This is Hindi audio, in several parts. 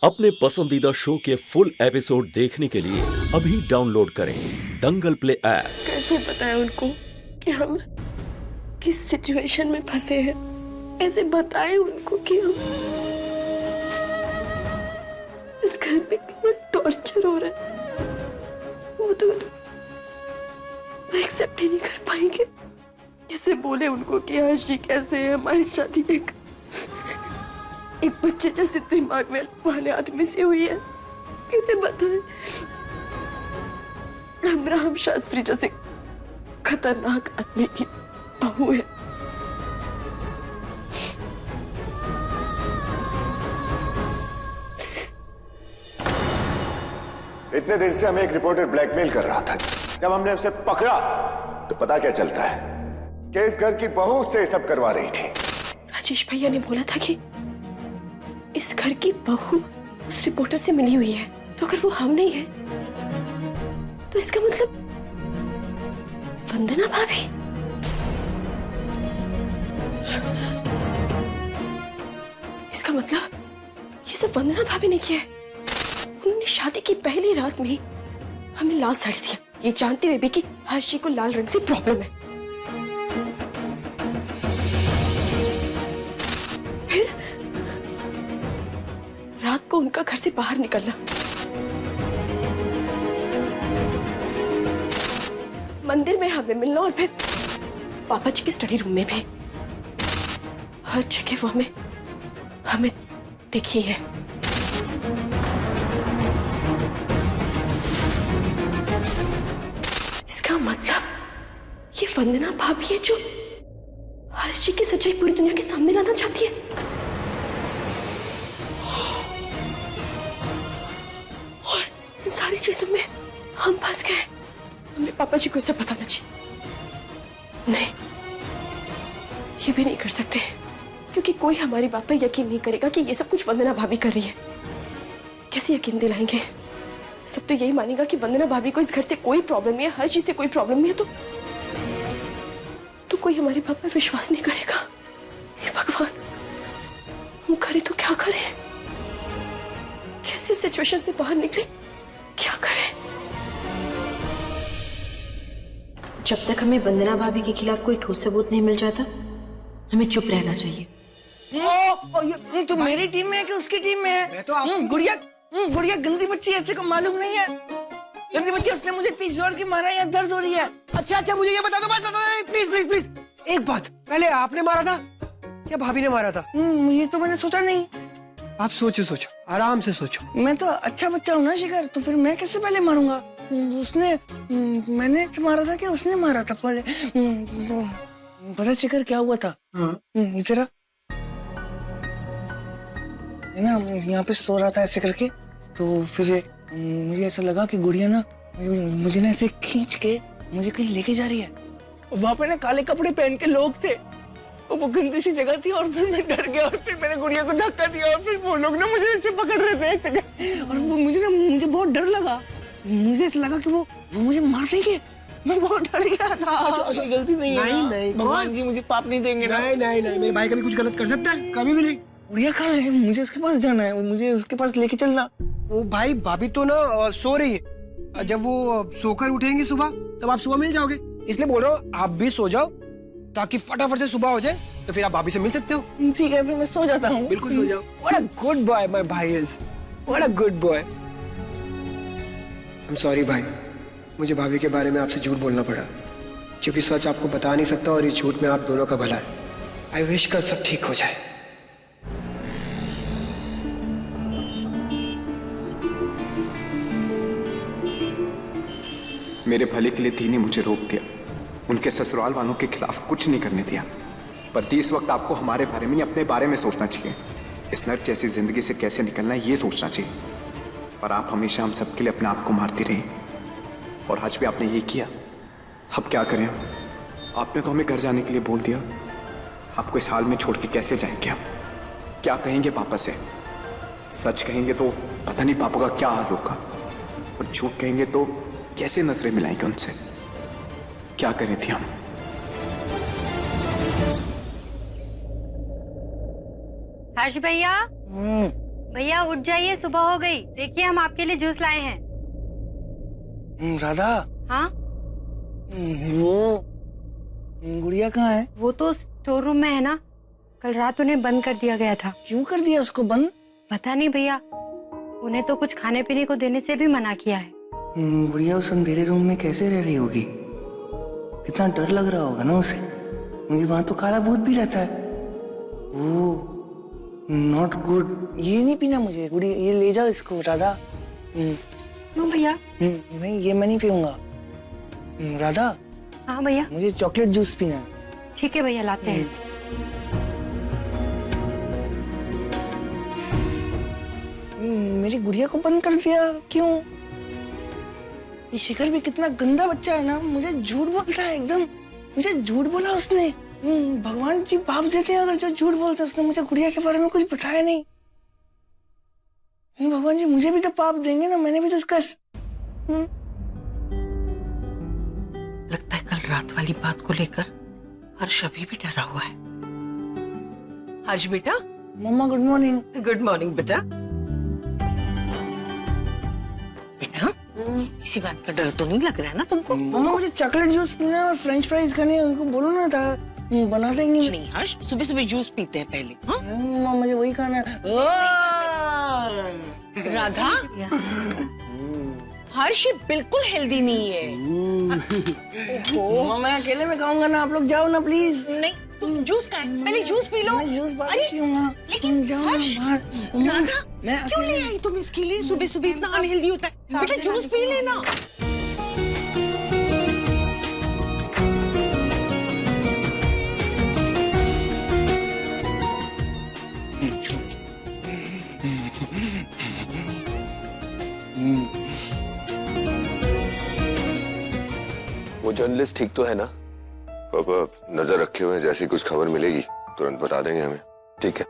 अपने पसंदीदा शो के फुल एपिसोड देखने के लिए अभी डाउनलोड करें दंगल प्ले ऐप। कैसे बताएं उनको कि हम किस सिचुएशन में फंसे हैं? कैसे बताएं उनको कि हम इस घर में कितना टॉर्चर हो रहा है? वो तो एक्सेप्ट ही नहीं कर पाएंगे। कैसे बोले उनको कि आज जी कैसे है, हमारी शादी एक बच्चे जैसे दिमाग में वाले आदमी से हुई है। कैसे बताएं? राम शास्त्री जैसे खतरनाक आदमी की बहू है। इतने देर से हमें एक रिपोर्टर ब्लैकमेल कर रहा था। जब हमने उसे पकड़ा तो पता क्या चलता है कि इस घर की बहू से सब करवा रही थी। राजेश भैया ने बोला था कि इस घर की बहू उस रिपोर्टर से मिली हुई है। तो अगर वो हम नहीं है तो इसका मतलब वंदना भाभी। इसका मतलब ये सब वंदना भाभी ने किया है। उन्होंने शादी की पहली रात में ही हमें लाल साड़ी दिया, ये जानते हुए भी कि हर्षी को लाल रंग से प्रॉब्लम है। फिर रात को उनका घर से बाहर निकलना, मंदिर में हमें मिलना और फिर पापा जी के स्टडी रूम में भी। हर जगह वो हमें दिखी है। इसका मतलब ये वंदना भाभी है जो हर्षी की सच्चाई पूरी दुनिया के सामने लाना चाहती है। और इन सारी चीजों में हम फंस गए। हमें पापा जी को इसे बताना चाहिए। नहीं, ये भी नहीं कर सकते क्योंकि कोई हमारी बात पर यकीन नहीं करेगा कि ये सब कुछ वंदना भाभी कर रही है। कैसे यकीन दिलाएंगे? सब तो यही मानेगा कि वंदना भाभी को इस घर से कोई प्रॉब्लम नहीं है, हर चीज से कोई प्रॉब्लम नहीं है। तो कोई हमारी बात पर विश्वास नहीं करेगा। हे भगवान, हम करें तो क्या करें? कैसे सिचुएशन से बाहर निकले? क्या करें? जब तक हमें वंदना भाभी के खिलाफ कोई ठोस सबूत नहीं मिल जाता, हमें चुप रहना चाहिए। तो मेरी टीम में है कि उसकी टीम में है? मैं तो गुड़िया गंदी बच्ची है, तेरे को मालूम नहीं है? गंदी बच्ची, उसने मुझे 30 जोड़ की मारा, या दर्द हो रही है। अच्छा मुझे ये बता दो प्लीज एक बात, पहले आपने मारा था या भाभी ने मारा था? ये तो मैंने सोचा नहीं। आप सोचो आराम से सोचो। मैं तो अच्छा बच्चा हूँ ना शिखर, तो फिर मैं कैसे पहले मारूंगा? मैंने मारा था कि उसने मारा था पहले? पता शिखर क्या हुआ था? तेरा ना यहाँ पे सो रहा था ऐसे करके, तो फिर मुझे ऐसा लगा कि गुड़िया ना मुझे ना ऐसे खींच के मुझे कहीं लेके जा रही है। वहां पे ना काले कपड़े पहन के लोग थे और वो गंदी सी जगह थी, और फिर मैं डर गया और फिर मैंने गुड़िया को धक्का दिया और फिर वो लोग ना मुझे ऐसे पकड़ रहे थे एक जगह, और वो मुझे बहुत डर लगा। मुझे ऐसा लगा कि वो मुझे मार देंगे। मैं बहुत डर गया था। गलती नहीं है। नहीं भगवान जी मुझे पाप नहीं देंगे ना? नहीं मेरे भाई कभी कुछ गलत कर सकता है? कभी भी नहीं। गुड़िया कहाँ है? मुझे उसके पास जाना है, मुझे उसके पास लेके चलना। वो भाई भाभी तो ना सो रही है। जब वो सोकर उठेंगी सुबह तब आप सुबह मिल जाओगे, इसलिए बोल रहा हूँ आप भी सो जाओ ताकि फटाफट से सुबह हो जाए, तो फिर आप भाभी से मिल सकते हो। ठीक है, फिर मैं सो जाता हूँ। बिल्कुल सो जाओ। What a good boy my भाई is. What a good boy. I'm sorry भाई, मुझे भाभी के बारे में आपसे झूठ बोलना पड़ा, क्योंकि सच आपको बता नहीं सकता और इस झूठ में आप दोनों का भला है। आई विश कल सब ठीक हो जाए। मेरे भले के लिए धी ने मुझे रोक दिया, उनके ससुराल वालों के खिलाफ कुछ नहीं करने दिया। पर दी, इस वक्त आपको हमारे बारे में नहीं अपने बारे में सोचना चाहिए। इस नर्क जैसी जिंदगी से कैसे निकलना है ये सोचना चाहिए। पर आप हमेशा हम सबके लिए अपने आप को मारती रही, और आज भी आपने ये किया। अब क्या करें? आपने तो हमें घर जाने के लिए बोल दिया। आपको इस हाल में छोड़ के कैसे जाएंगे हम? क्या कहेंगे पापा से? सच कहेंगे तो पता नहीं पापा का क्या हाल होगा, और झूठ कहेंगे तो कैसे नजरें मिलाएंगे उनसे? क्या करें थी हम? हर्ष भैया, भैया उठ जाइए, सुबह हो गई। देखिए हम आपके लिए जूस लाए हैं। राधा, हाँ, वो गुड़िया कहाँ है? वो तो स्टोर रूम में है ना। कल रात उन्हें बंद कर दिया गया था। क्यों कर दिया उसको बंद? पता नहीं भैया, उन्हें तो कुछ खाने पीने को देने से भी मना किया है। गुड़िया उस अंधेरे रूम में कैसे रह रही होगी? कितना डर लग रहा होगा ना उसे, क्योंकि वहां तो काला भूत भी रहता है। वो नॉट गुड। ये नहीं पीना मुझे गुड़िया, ये ले जाओ इसको राधा। क्यों भैया? नहीं, ये मैं नहीं पीऊंगा। राधा, हाँ भैया। मुझे चॉकलेट जूस पीना है। ठीक है भैया, लाते हैं। मेरी गुड़िया को बंद कर दिया क्यों? ये शिखर भी कितना गंदा बच्चा है ना, मुझे झूठ बोलता है एकदम। मुझे झूठ बोला उसने। भगवान जी पाप देते हैं अगर जो झूठ बोलता है। उसने मुझे गुड़िया के बारे में कुछ बताया नहीं। भगवान जी मुझे भी तो पाप देंगे ना, मैंने भी तो इसका। लगता है कल रात वाली बात को लेकर हर्ष अभी भी डरा हुआ है। हर्ष बेटा। मम्मा गुड मॉर्निंग। गुड मॉर्निंग बेटा। बेटा, किसी बात का डर तो नहीं लग रहा है ना तुमको? मम्मा मुझे चॉकलेट जूस पीना है और फ्रेंच फ्राइज खाने हैं। उनको बोलो ना था बना देंगे। नहीं हर्ष, सुबह सुबह जूस पीते हैं पहले। हाँ? मम्मा मुझे वही खाना है। राधा, हर्ष ये बिल्कुल हेल्दी नहीं है। मम्मा मैं अकेले में खाऊंगा ना, आप लोग जाओ ना प्लीज। नहीं, तुम जूस का पहले जूस पी लो। मैं जूस बाद अरे, पीऊंगा। लेकिन जाओ हर्ष, बाहर। राधा, मैं क्यों ले आई तुम इसके लिए? सुबह सुबह इतना अनहेल्दी होता है। बेटा जूस पी लेना। वो जर्नलिस्ट ठीक तो है ना? पापा नजर रखे हुए हैं, जैसी कुछ खबर मिलेगी तुरंत बता देंगे हमें। ठीक है।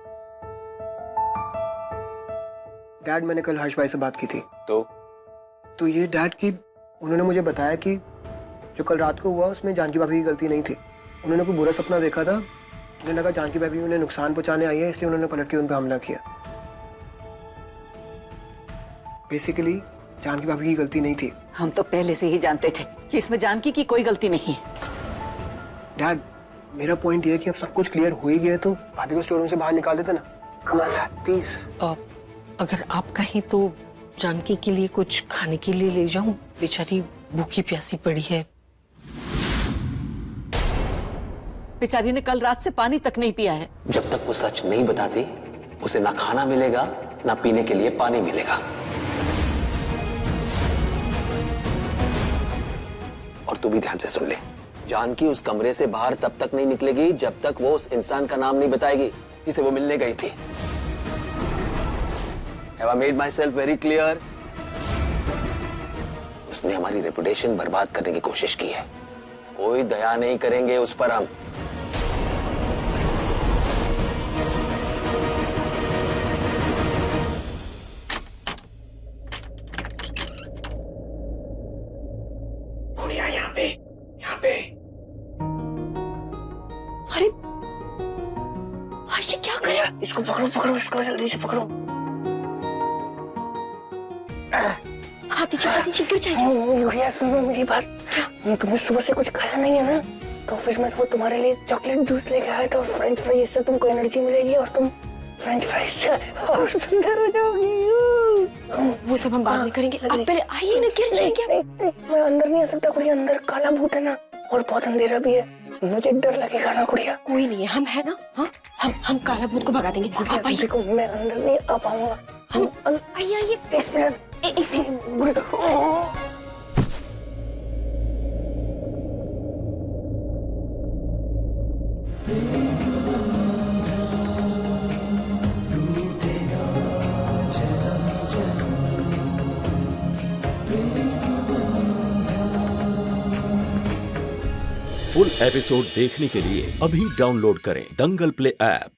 डैड, मैंने कल हर्ष भाई से बात की थी। तो ये डैड की उन्होंने मुझे बताया कि जो कल रात को हुआ उसमें जानकी भाभी की गलती नहीं थी। उन्होंने कोई बुरा सपना देखा था, उन्हें लगा जानकी भाभी उन्हें नुकसान पहुंचाने आई है, इसलिए उन्होंने पलट के उन पर हमला किया। बेसिकली जानकी भाभी की गलती नहीं थी। हम तो पहले से ही जानते थे कि इसमें जानकी की कोई गलती नहीं है। डैड, मेरा पॉइंट ये है कि अब सब कुछ क्लियर हो ही गया तो भाभी को स्टोर रूम से बाहर निकाल देते ना। Come on dad, please. अगर आप कहें तो जानकी के लिए कुछ खाने के लिए ले जाऊं, बेचारी भूखी प्यासी पड़ी है। बेचारी ने कल रात से पानी तक नहीं पिया है। जब तक वो सच नहीं बताती उसे ना खाना मिलेगा ना पीने के लिए पानी मिलेगा। और तू भी ध्यान से सुन ले, जानकी उस कमरे से बाहर तब तक नहीं निकलेगी जब तक वो उस इंसान का नाम नहीं बताएगी जिसे वो मिलने गई थी। Have I made myself very clear? उसने हमारी रेपुटेशन बर्बाद करने की कोशिश की है। कोई दया नहीं करेंगे उस पर हम। गुड़िया यहाँ पे, यहाँ पे। अरे हर्ष क्या कर रहा है? इसको पकड़ो, पकड़ो इसको, जल्दी से पकड़ो। हाथी गिर जाएगी। गुड़िया सुनो मेरी बात। क्या तुमने सुबह से कुछ खाया नहीं है ना, तो फिर मैं वो तुम्हारे लिए चॉकलेट जूस लेके आया था और फ्रेंच फ्राइज से तुमको एनर्जी मिलेगी और तुम फ्रेंच फ्राइज से और सुंदर हो जाओगी। वो सब हम बाद में करेंगे, आप पहले आइए ना, गिर जाएगी। मैं अंदर नहीं आ सकता गुड़िया, अंदर काला भूत है ना और बहुत अंधेरा भी है, मुझे डर लगेगा ना गुड़िया। कोई नहीं है, हम है ना। हाँ, हम काला भूत को भगा देंगे। आप आइए। देखो मैं अंदर नहीं आ पाऊंगा। हम आइए। एक मिनट, एक सेकंड। फुल एपिसोड देखने के लिए अभी डाउनलोड करें दंगल प्ले ऐप।